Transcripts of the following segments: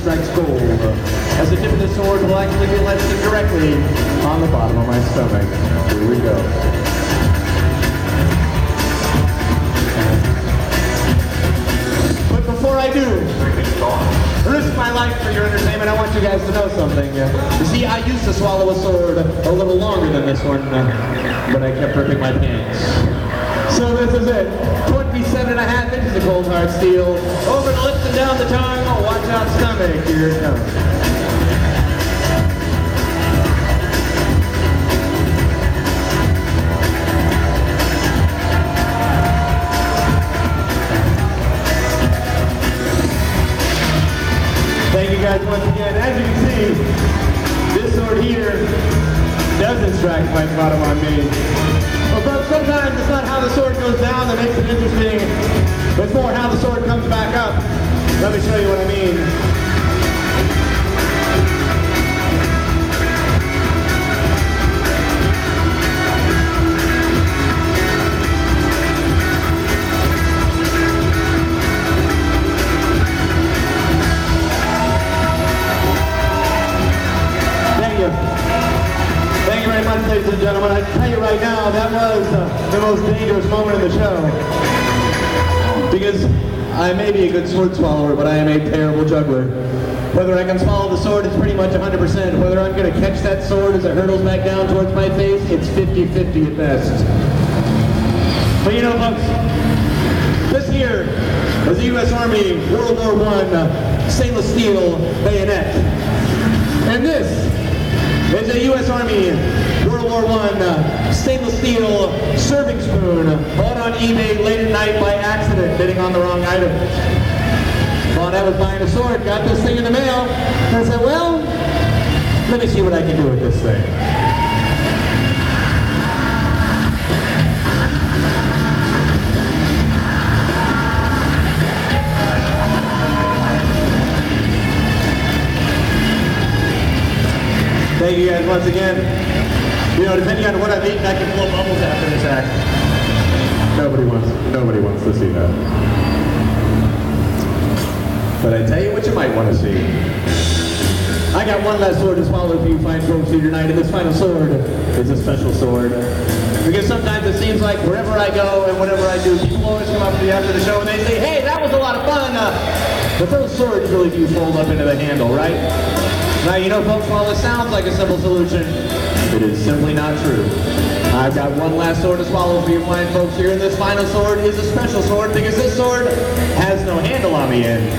strikes gold, as the tip of the sword will actually be resting directly on the bottom of my stomach. Here we go. But before I do risk my life for your entertainment, I want you guys to know something. You see, I used to swallow a sword a little longer than this one, but I kept ripping my pants. So this is it. 27.5 inches of cold hard steel. Over the lips and down the tongue. Oh, watch out, stomach. Here it comes. Thank you guys once again. As you can see, this sword here doesn't strike quite the bottom on me. But sometimes it's not how the sword goes down that makes it interesting, but it's more how the sword comes back up. Let me show you what I mean. Thank you very much, ladies and gentlemen. I can tell you right now, that was the most dangerous moment in the show. Because I may be a good sword swallower, but I am a terrible juggler. Whether I can swallow the sword is pretty much 100%. Whether I'm going to catch that sword as it hurtles back down towards my face, it's 50-50 at best. But you know, folks, this here is the U.S. Army World War I stainless steel bayonet. And this is a U.S. Army World War I stainless steel serving spoon bought on eBay late at night by accident, bidding on the wrong item. Thought I was buying a sword, got this thing in the mail, and I said, well, let me see what I can do with this thing. Thank you guys once again. You know, depending on what I've eaten, I can blow bubbles after this act. Nobody wants to see that. But I tell you what you might want to see. I got one last sword to swallow for you fine folks here tonight, and this final sword is a special sword. Because sometimes it seems like wherever I go and whatever I do, people always come up to me after the show and they say, hey, that was a lot of fun. But those swords really do fold up into the handle, right? Now, you know, folks, while this sounds like a simple solution, it is simply not true. I've got one last sword to swallow for you fine folks here, and this final sword is a special sword because this sword has no handle on the end.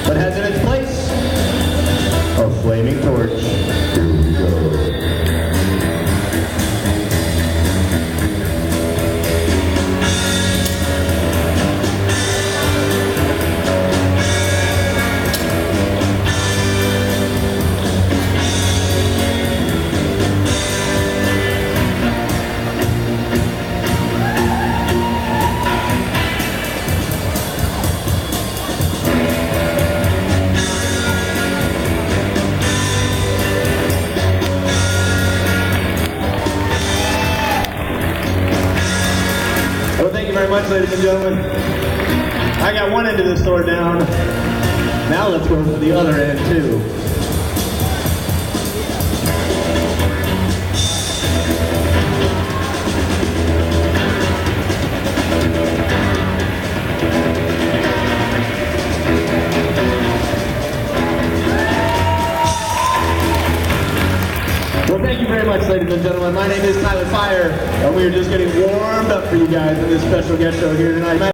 But has in its place a flaming torch. Here we go. Well, thank you very much, ladies and gentlemen. I got one end of this sword down. Now let's go for the other end, too. Well, thank you very much, ladies and gentlemen. My name is Tyler Fire, and we are just getting warmed up for you guys in this special guest show here tonight.